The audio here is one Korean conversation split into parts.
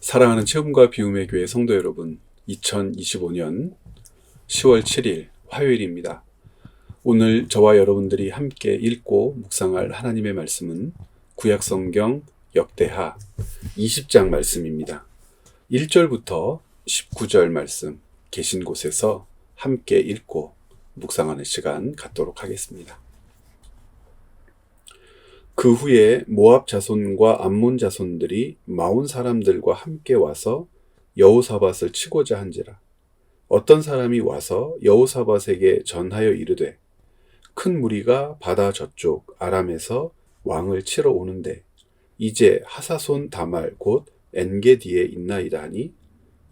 사랑하는 체험과 비움의 교회 성도 여러분, 2025년 10월 7일 화요일입니다. 오늘 저와 여러분들이 함께 읽고 묵상할 하나님의 말씀은 구약성경 역대하 20장 말씀입니다. 1절부터 19절 말씀 계신 곳에서 함께 읽고 묵상하는 시간 갖도록 하겠습니다. 그 후에 모압 자손과 암몬 자손들이 마온 사람들과 함께 와서 여호사밧을 치고자 한지라. 어떤 사람이 와서 여호사밧에게 전하여 이르되, 큰 무리가 바다 저쪽 아람에서 왕을 치러 오는데 이제 하사손 다말 곧 엔게디에 있나이다 하니,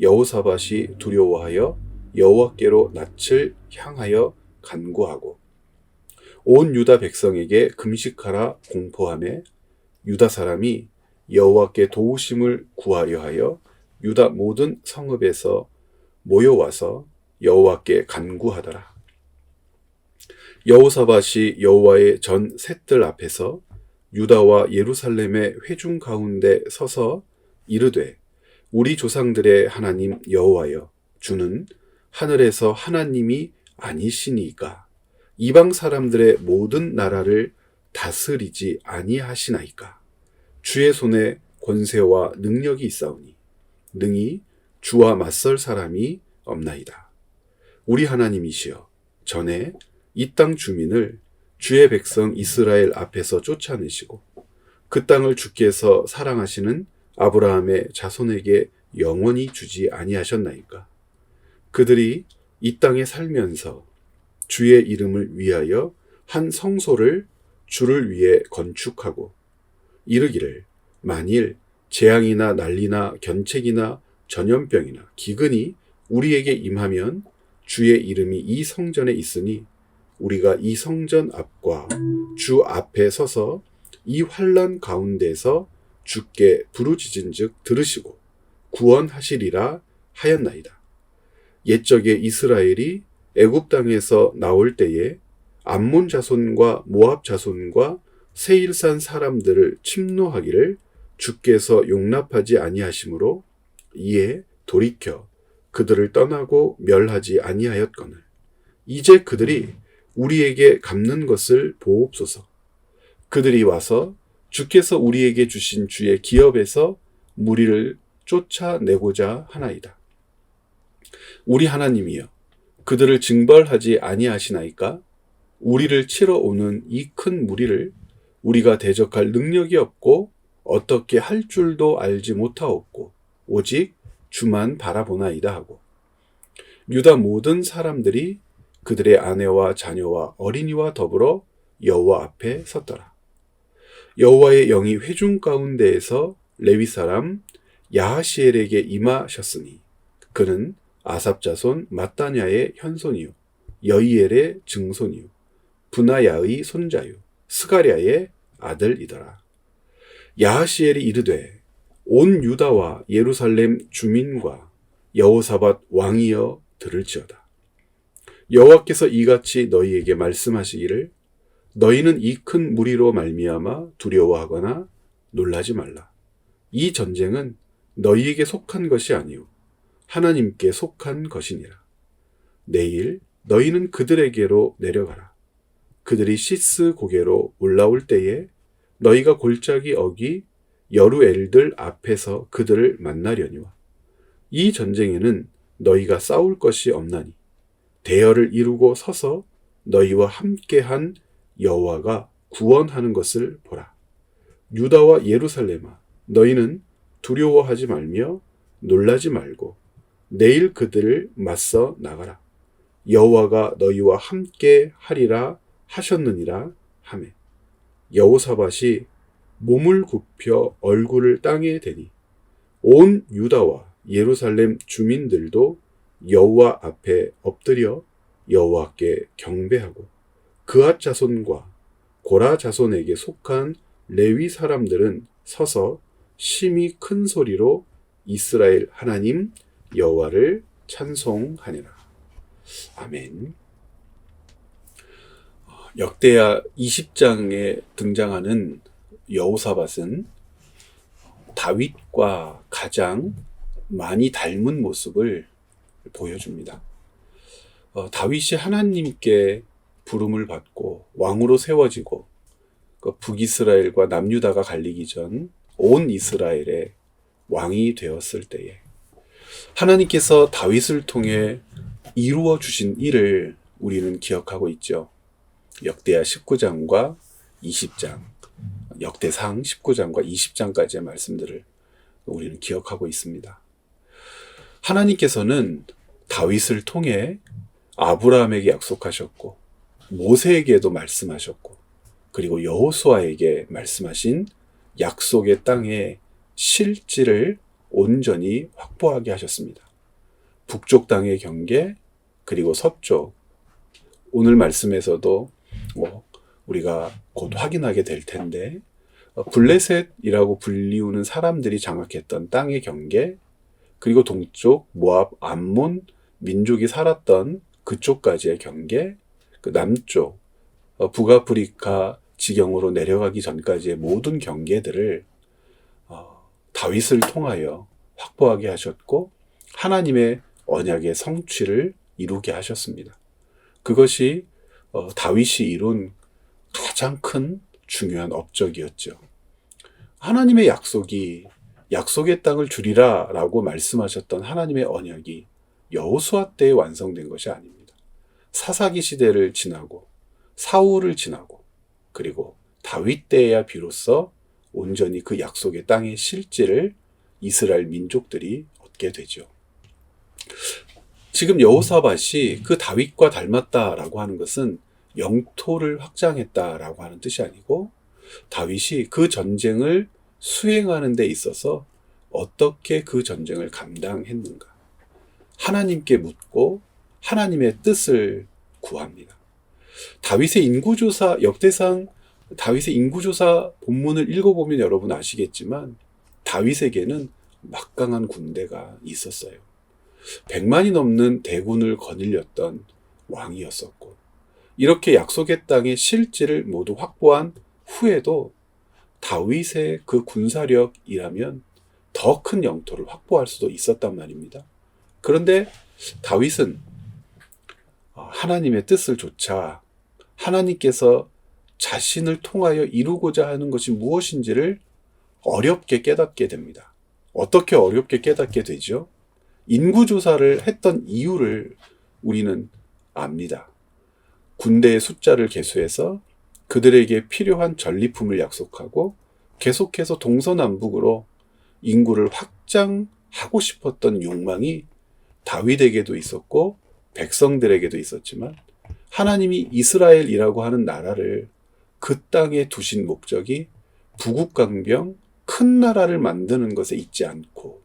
여호사밧이 두려워하여 여호와께로 낯을 향하여 간구하고 온 유다 백성에게 금식하라 공포하매, 유다 사람이 여호와께 도우심을 구하려 하여 유다 모든 성읍에서 모여와서 여호와께 간구하더라. 여호사밧이 여호와의 전 셋들 앞에서 유다와 예루살렘의 회중 가운데 서서 이르되, 우리 조상들의 하나님 여호와여, 주는 하늘에서 하나님이 아니시니까 이방 사람들의 모든 나라를 다스리지 아니하시나이까. 주의 손에 권세와 능력이 있사오니 능히 주와 맞설 사람이 없나이다. 우리 하나님이시여, 전에 이 땅 주민을 주의 백성 이스라엘 앞에서 쫓아내시고 그 땅을 주께서 사랑하시는 아브라함의 자손에게 영원히 주지 아니하셨나이까. 그들이 이 땅에 살면서 주의 이름을 위하여 한 성소를 주를 위해 건축하고 이르기를, 만일 재앙이나 난리나 견책이나 전염병이나 기근이 우리에게 임하면 주의 이름이 이 성전에 있으니 우리가 이 성전 앞과 주 앞에 서서 이 환난 가운데서 주께 부르짖은즉 들으시고 구원하시리라 하였나이다. 옛적에 이스라엘이 애굽 땅에서 나올 때에 암몬 자손과 모압 자손과 세일산 사람들을 침노하기를 주께서 용납하지 아니하시므로 이에 돌이켜 그들을 떠나고 멸하지 아니하였거늘 이제 그들이 우리에게 갚는 것을 보옵소서. 그들이 와서 주께서 우리에게 주신 주의 기업에서 무리를 쫓아내고자 하나이다. 우리 하나님이여, 그들을 징벌하지 아니하시나이까? 우리를 치러 오는 이 큰 무리를 우리가 대적할 능력이 없고 어떻게 할 줄도 알지 못하옵고 오직 주만 바라보나이다 하고, 유다 모든 사람들이 그들의 아내와 자녀와 어린이와 더불어 여호와 앞에 섰더라. 여호와의 영이 회중 가운데에서 레위 사람 야하시엘에게 임하셨으니 그는 아삽 자손 마따냐의 현손이요 여이엘의 증손이요 분하야의 손자요 스가랴의 아들이더라. 야하시엘이 이르되, 온 유다와 예루살렘 주민과 여호사밧 왕이여 들을지어다. 여호와께서 이같이 너희에게 말씀하시기를, 너희는 이 큰 무리로 말미암아 두려워하거나 놀라지 말라. 이 전쟁은 너희에게 속한 것이 아니오 하나님께 속한 것이니라. 내일 너희는 그들에게로 내려가라. 그들이 시스 고개로 올라올 때에 너희가 골짜기 어기 여루엘들 앞에서 그들을 만나려니와 이 전쟁에는 너희가 싸울 것이 없나니 대열을 이루고 서서 너희와 함께한 여호와가 구원하는 것을 보라. 유다와 예루살렘아, 너희는 두려워하지 말며 놀라지 말고 내일 그들을 맞서 나가라. 여호와가 너희와 함께 하리라 하셨느니라 하매, 여호사밧이 몸을 굽혀 얼굴을 땅에 대니 온 유다와 예루살렘 주민들도 여호와 앞에 엎드려 여호와께 경배하고 그앗 자손과 고라 자손에게 속한 레위 사람들은 서서 심히 큰 소리로 이스라엘 하나님 여호와를 찬송하니라. 아멘. 역대하 20장에 등장하는 여호사밧은 다윗과 가장 많이 닮은 모습을 보여줍니다. 다윗이 하나님께 부름을 받고 왕으로 세워지고 북이스라엘과 남유다가 갈리기 전 온 이스라엘의 왕이 되었을 때에 하나님께서 다윗을 통해 이루어 주신 일을 우리는 기억하고 있죠. 역대하 19장과 20장, 역대상 19장과 20장까지의 말씀들을 우리는 기억하고 있습니다. 하나님께서는 다윗을 통해 아브라함에게 약속하셨고 모세에게도 말씀하셨고 그리고 여호수아에게 말씀하신 약속의 땅의 실지를 온전히 확보하게 하셨습니다. 북쪽 땅의 경계 그리고 서쪽, 오늘 말씀에서도 우리가 곧 확인하게 될 텐데 블레셋이라고 불리우는 사람들이 장악했던 땅의 경계, 그리고 동쪽 모압, 암몬 민족이 살았던 그쪽까지의 경계, 그 남쪽 북아프리카 지경으로 내려가기 전까지의 모든 경계들을 다윗을 통하여 확보하게 하셨고 하나님의 언약의 성취를 이루게 하셨습니다. 그것이 다윗이 이룬 가장 큰 중요한 업적이었죠. 하나님의 약속이 약속의 땅을 주리라 라고 말씀하셨던 하나님의 언약이 여호수아 때에 완성된 것이 아닙니다. 사사기 시대를 지나고 사울을 지나고 그리고 다윗 때에야 비로소 온전히 그 약속의 땅의 실질을 이스라엘 민족들이 얻게 되죠. 지금 여호사밧이 그 다윗과 닮았다라고 하는 것은 영토를 확장했다라고 하는 뜻이 아니고 다윗이 그 전쟁을 수행하는 데 있어서 어떻게 그 전쟁을 감당했는가, 하나님께 묻고 하나님의 뜻을 구합니다. 다윗의 인구조사, 역대상 다윗의 인구조사 본문을 읽어보면 여러분 아시겠지만 다윗에게는 막강한 군대가 있었어요. 100만이 넘는 대군을 거닐렸던 왕이었었고 이렇게 약속의 땅의 실지를 모두 확보한 후에도 다윗의 그 군사력이라면 더 큰 영토를 확보할 수도 있었단 말입니다. 그런데 다윗은 하나님의 뜻을 조차 하나님께서 자신을 통하여 이루고자 하는 것이 무엇인지를 어렵게 깨닫게 됩니다. 어떻게 어렵게 깨닫게 되죠? 인구조사를 했던 이유를 우리는 압니다. 군대의 숫자를 계수해서 그들에게 필요한 전리품을 약속하고 계속해서 동서남북으로 인구를 확장하고 싶었던 욕망이 다윗에게도 있었고 백성들에게도 있었지만 하나님이 이스라엘이라고 하는 나라를 그 땅에 두신 목적이 부국강병 큰 나라를 만드는 것에 있지 않고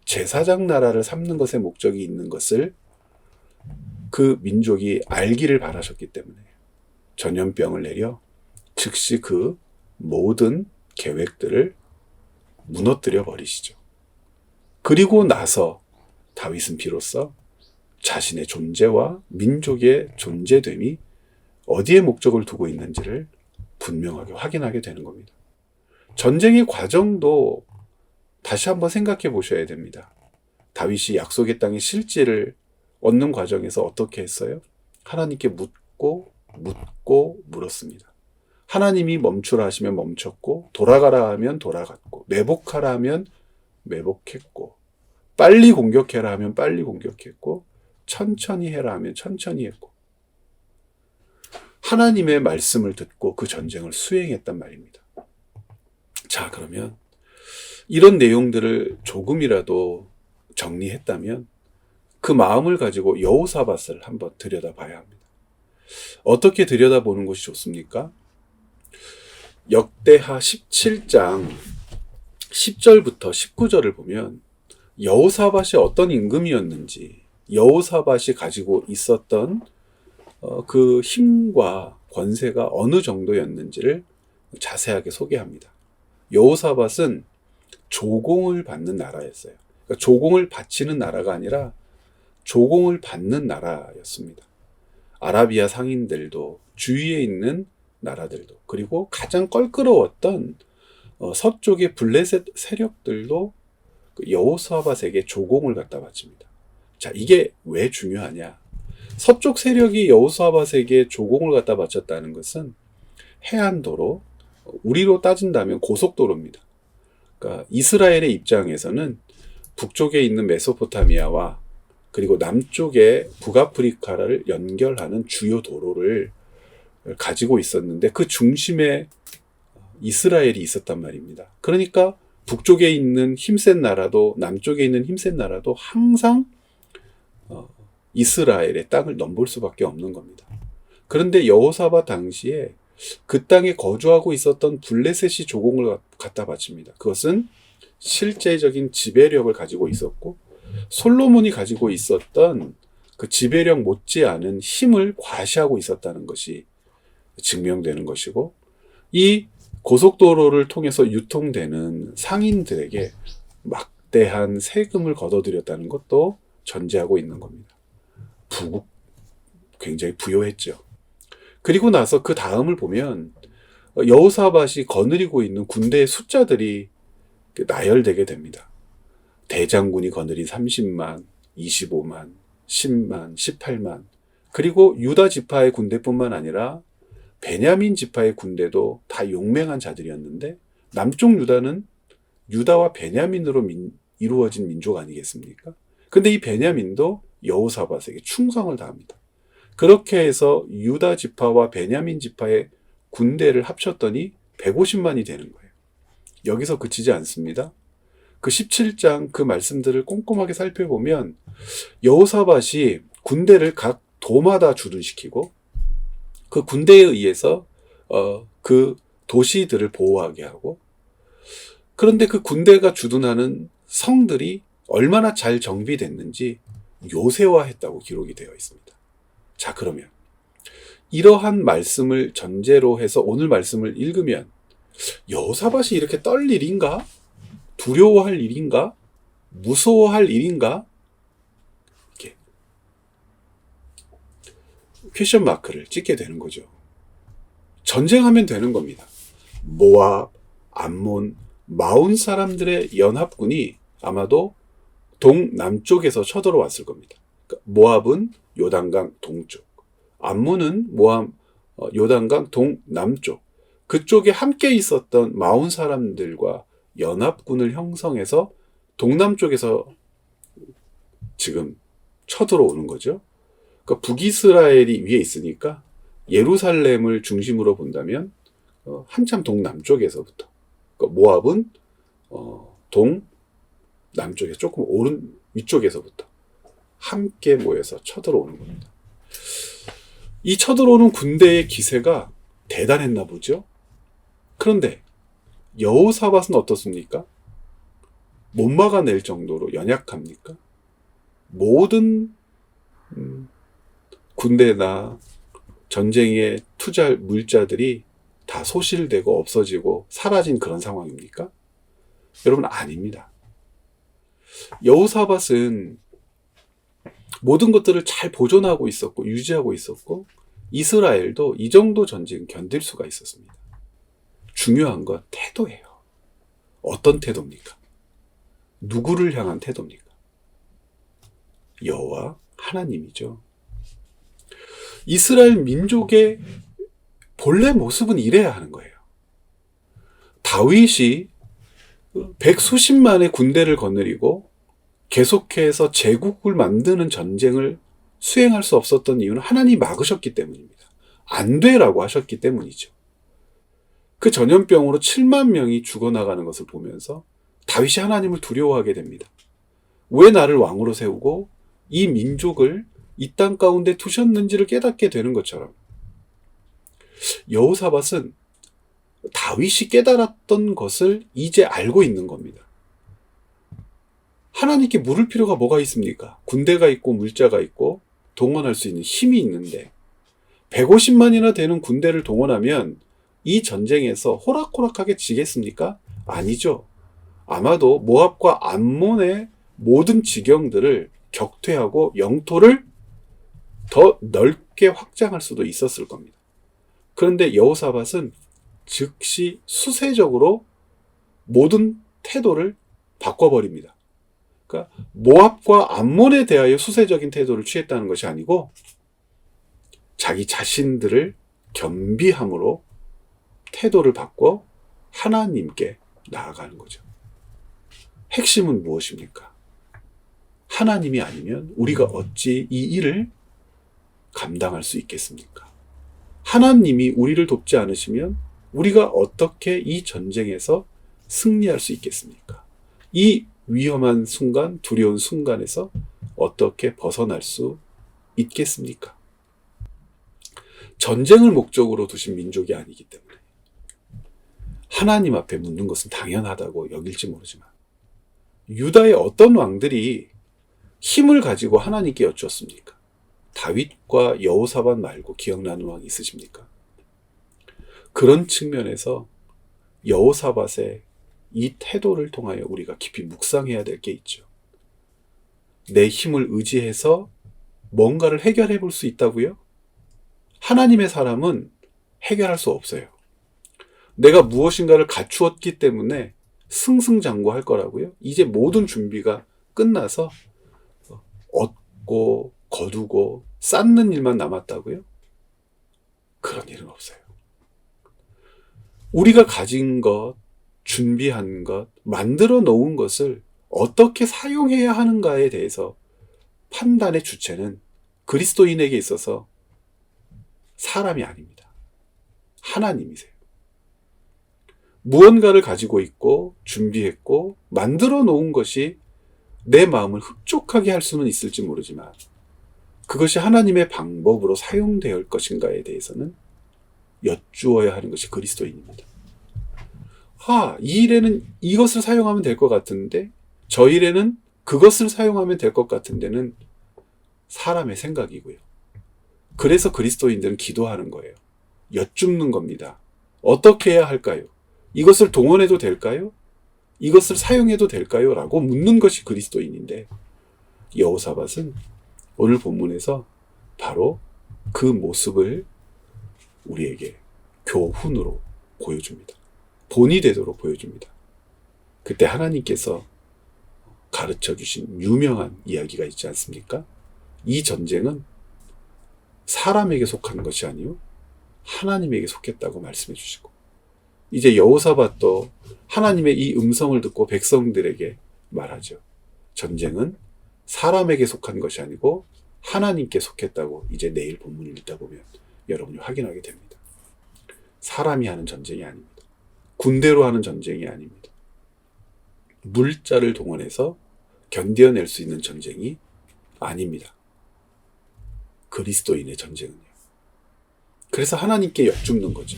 제사장 나라를 삼는 것에 목적이 있는 것을 그 민족이 알기를 바라셨기 때문에 전염병을 내려 즉시 그 모든 계획들을 무너뜨려 버리시죠. 그리고 나서 다윗은 비로소 자신의 존재와 민족의 존재됨이 어디에 목적을 두고 있는지를 분명하게 확인하게 되는 겁니다. 전쟁의 과정도 다시 한번 생각해 보셔야 됩니다. 다윗이 약속의 땅의 실질을 얻는 과정에서 어떻게 했어요? 하나님께 묻고 물었습니다. 하나님이 멈추라 하시면 멈췄고 돌아가라 하면 돌아갔고 매복하라 하면 매복했고 빨리 공격해라 하면 빨리 공격했고 천천히 해라 하면 천천히 했고 하나님의 말씀을 듣고 그 전쟁을 수행했단 말입니다. 자, 그러면 이런 내용들을 조금이라도 정리했다면 그 마음을 가지고 여호사밧을 한번 들여다봐야 합니다. 어떻게 들여다보는 것이 좋습니까? 역대하 17장 10절부터 19절을 보면 여호사밧이 어떤 임금이었는지, 여호사밧이 가지고 있었던 그 힘과 권세가 어느 정도였는지를 자세하게 소개합니다. 여호사밧은 조공을 받는 나라였어요. 그러니까 조공을 바치는 나라가 아니라 조공을 받는 나라였습니다. 아라비아 상인들도 주위에 있는 나라들도 그리고 가장 껄끄러웠던 서쪽의 블레셋 세력들도 그 여호사밧에게 조공을 갖다 바칩니다. 자, 이게 왜 중요하냐? 서쪽 세력이 여호사밧에게 조공을 갖다 바쳤다는 것은 해안도로, 우리로 따진다면 고속도로입니다. 그러니까 이스라엘의 입장에서는 북쪽에 있는 메소포타미아와 그리고 남쪽의 북아프리카를 연결하는 주요 도로를 가지고 있었는데 그 중심에 이스라엘이 있었단 말입니다. 그러니까 북쪽에 있는 힘센 나라도 남쪽에 있는 힘센 나라도 항상 이스라엘의 땅을 넘볼 수밖에 없는 겁니다. 그런데 여호사밧 당시에 그 땅에 거주하고 있었던 블레셋이 조공을 갖다 바칩니다. 그것은 실제적인 지배력을 가지고 있었고 솔로몬이 가지고 있었던 그 지배력 못지않은 힘을 과시하고 있었다는 것이 증명되는 것이고, 이 고속도로를 통해서 유통되는 상인들에게 막대한 세금을 걷어들였다는 것도 전제하고 있는 겁니다. 굉장히 부유했죠. 그리고 나서 그 다음을 보면 여호사밧이 거느리고 있는 군대의 숫자들이 나열되게 됩니다. 대장군이 거느린 30만, 25만, 10만, 18만, 그리고 유다 지파의 군대뿐만 아니라 베냐민 지파의 군대도 다 용맹한 자들이었는데, 남쪽 유다는 유다와 베냐민으로 이루어진 민족 아니겠습니까? 근데 이 베냐민도 여호사밧에게 충성을 다합니다. 그렇게 해서 유다 지파와 베냐민 지파의 군대를 합쳤더니 150만이 되는 거예요. 여기서 그치지 않습니다. 그 17장 그 말씀들을 꼼꼼하게 살펴보면 여호사밧이 군대를 각 도마다 주둔시키고 그 군대에 의해서 그 도시들을 보호하게 하고, 그런데 그 군대가 주둔하는 성들이 얼마나 잘 정비됐는지 요새화했다고 기록이 되어 있습니다. 자, 그러면 이러한 말씀을 전제로 해서 오늘 말씀을 읽으면 여호사밧이 이렇게 떨 일인가? 두려워할 일인가? 무서워할 일인가? 이렇게 퀘션 마크를 찍게 되는 거죠. 전쟁하면 되는 겁니다. 모압, 암몬, 마온 사람들의 연합군이 아마도 동남쪽에서 쳐들어왔을 겁니다. 그러니까 모압은 요단강 동쪽, 암몬은 요단강 동남쪽, 그쪽에 함께 있었던 마온 사람들과 연합군을 형성해서 동남쪽에서 지금 쳐들어오는 거죠. 그러니까 북이스라엘이 위에 있으니까 예루살렘을 중심으로 본다면 한참 동남쪽에서부터, 그러니까 모압은 동남쪽에 조금 오른 위쪽에서부터 함께 모여서 쳐들어오는 겁니다. 이 쳐들어오는 군대의 기세가 대단했나 보죠. 그런데 여호사밧은 어떻습니까? 못 막아낼 정도로 연약합니까? 모든 군대나 전쟁에 투자할 물자들이 다 소실되고 없어지고 사라진 그런 상황입니까? 여러분, 아닙니다. 여호사밧은 모든 것들을 잘 보존하고 있었고 유지하고 있었고, 이스라엘도 이 정도 전쟁 견딜 수가 있었습니다. 중요한 건 태도예요. 어떤 태도입니까? 누구를 향한 태도입니까? 여호와 하나님이죠. 이스라엘 민족의 본래 모습은 이래야 하는 거예요. 다윗이 백수십만의 군대를 거느리고 계속해서 제국을 만드는 전쟁을 수행할 수 없었던 이유는 하나님이 막으셨기 때문입니다. 안 되라고 하셨기 때문이죠. 그 전염병으로 7만 명이 죽어나가는 것을 보면서 다윗이 하나님을 두려워하게 됩니다. 왜 나를 왕으로 세우고 이 민족을 이 땅 가운데 두셨는지를 깨닫게 되는 것처럼, 여호사밧은 다윗이 깨달았던 것을 이제 알고 있는 겁니다. 하나님께 물을 필요가 뭐가 있습니까? 군대가 있고 물자가 있고 동원할 수 있는 힘이 있는데 150만이나 되는 군대를 동원하면 이 전쟁에서 호락호락하게 지겠습니까? 아니죠. 아마도 모압과 암몬의 모든 지경들을 격퇴하고 영토를 더 넓게 확장할 수도 있었을 겁니다. 그런데 여호사밧은 즉시 수세적으로 모든 태도를 바꿔버립니다. 그러니까 모압과 암몬에 대하여 수세적인 태도를 취했다는 것이 아니고 자기 자신들을 겸비함으로 태도를 바꿔 하나님께 나아가는 거죠. 핵심은 무엇입니까? 하나님이 아니면 우리가 어찌 이 일을 감당할 수 있겠습니까? 하나님이 우리를 돕지 않으시면 우리가 어떻게 이 전쟁에서 승리할 수 있겠습니까? 이 위험한 순간, 두려운 순간에서 어떻게 벗어날 수 있겠습니까? 전쟁을 목적으로 두신 민족이 아니기 때문에 하나님 앞에 묻는 것은 당연하다고 여길지 모르지만 유다의 어떤 왕들이 힘을 가지고 하나님께 여쭈었습니까? 다윗과 여호사밧 말고 기억나는 왕이 있으십니까? 그런 측면에서 여호사밧의 이 태도를 통하여 우리가 깊이 묵상해야 될 게 있죠. 내 힘을 의지해서 뭔가를 해결해 볼 수 있다고요? 하나님의 사람은 해결할 수 없어요. 내가 무엇인가를 갖추었기 때문에 승승장구할 거라고요? 이제 모든 준비가 끝나서 얻고 거두고 쌓는 일만 남았다고요? 그런 일은 없어요. 우리가 가진 것, 준비한 것, 만들어 놓은 것을 어떻게 사용해야 하는가에 대해서 판단의 주체는 그리스도인에게 있어서 사람이 아닙니다. 하나님이세요. 무언가를 가지고 있고 준비했고 만들어 놓은 것이 내 마음을 흡족하게 할 수는 있을지 모르지만 그것이 하나님의 방법으로 사용될 것인가에 대해서는 여쭈어야 하는 것이 그리스도인입니다. 이 일에는 이것을 사용하면 될 것 같은데 저 일에는 그것을 사용하면 될 것 같은데는 사람의 생각이고요. 그래서 그리스도인들은 기도하는 거예요. 여쭙는 겁니다. 어떻게 해야 할까요? 이것을 동원해도 될까요? 이것을 사용해도 될까요? 라고 묻는 것이 그리스도인인데 여호사밧은 오늘 본문에서 바로 그 모습을 우리에게 교훈으로 보여줍니다. 본이 되도록 보여줍니다. 그때 하나님께서 가르쳐 주신 유명한 이야기가 있지 않습니까? 이 전쟁은 사람에게 속한 것이 아니요 하나님에게 속했다고 말씀해 주시고 이제 여호사밧도 하나님의 이 음성을 듣고 백성들에게 말하죠. 전쟁은 사람에게 속한 것이 아니고 하나님께 속했다고 이제 내일 본문을 읽다 보면 여러분이 확인하게 됩니다. 사람이 하는 전쟁이 아닙니다. 군대로 하는 전쟁이 아닙니다. 물자를 동원해서 견뎌낼 수 있는 전쟁이 아닙니다. 그리스도인의 전쟁은요. 그래서 하나님께 여쭙는 거죠.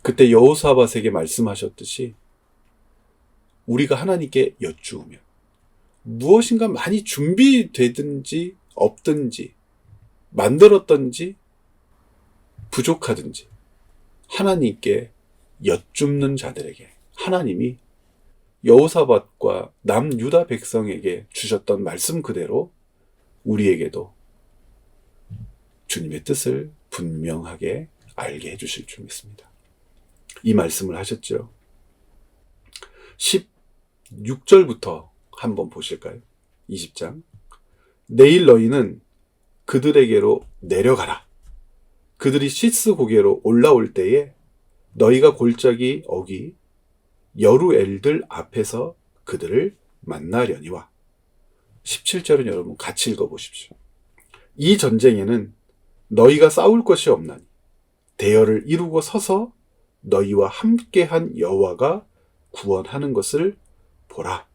그때 여호사밧에게 말씀하셨듯이 우리가 하나님께 여쭈으면 무엇인가 많이 준비되든지 없든지 만들었든지 부족하든지 하나님께 여쭙는 자들에게 하나님이 여호사밧과 남유다 백성에게 주셨던 말씀 그대로 우리에게도 주님의 뜻을 분명하게 알게 해주실 줄 믿습니다. 이 말씀을 하셨죠. 16절부터 한번 보실까요? 20장. 내일 너희는 그들에게로 내려가라. 그들이 시스 고개로 올라올 때에 너희가 골짜기 어기 여루엘들 앞에서 그들을 만나려니와. 17절은 여러분 같이 읽어보십시오. 이 전쟁에는 너희가 싸울 것이 없나니 대열을 이루고 서서 너희와 함께한 여호와가 구원하는 것을 보라.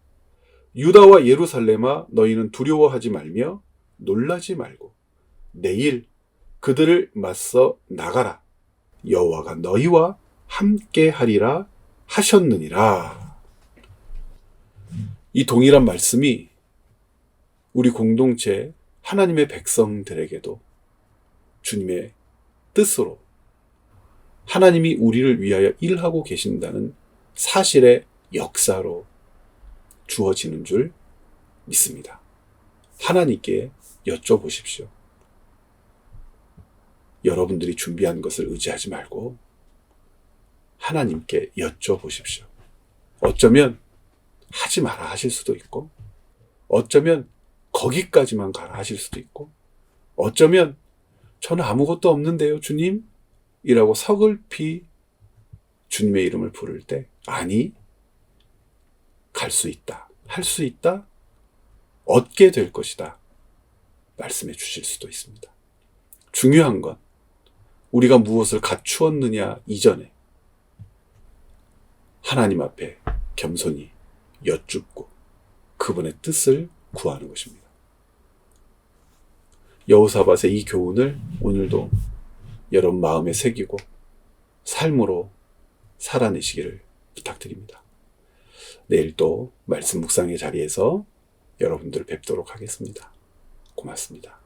유다와 예루살렘아 너희는 두려워하지 말며 놀라지 말고 내일 그들을 맞서 나가라. 여호와가 너희와 함께하리라 하셨느니라. 이 동일한 말씀이 우리 공동체 하나님의 백성들에게도 주님의 뜻으로 하나님이 우리를 위하여 일하고 계신다는 사실의 역사로 주어지는 줄 믿습니다. 하나님께 여쭤보십시오. 여러분들이 준비한 것을 의지하지 말고 하나님께 여쭤보십시오. 어쩌면 하지 마라 하실 수도 있고, 어쩌면 거기까지만 가라 하실 수도 있고, 어쩌면 저는 아무것도 없는데요, 주님? 이라고 서글피 주님의 이름을 부를 때, 아니, 갈 수 있다, 할 수 있다, 얻게 될 것이다 말씀해 주실 수도 있습니다. 중요한 건 우리가 무엇을 갖추었느냐 이전에 하나님 앞에 겸손히 여쭙고 그분의 뜻을 구하는 것입니다. 여호사밧의 이 교훈을 오늘도 여러분 마음에 새기고 삶으로 살아내시기를 부탁드립니다. 내일 또 말씀 묵상의 자리에서 여러분들 뵙도록 하겠습니다. 고맙습니다.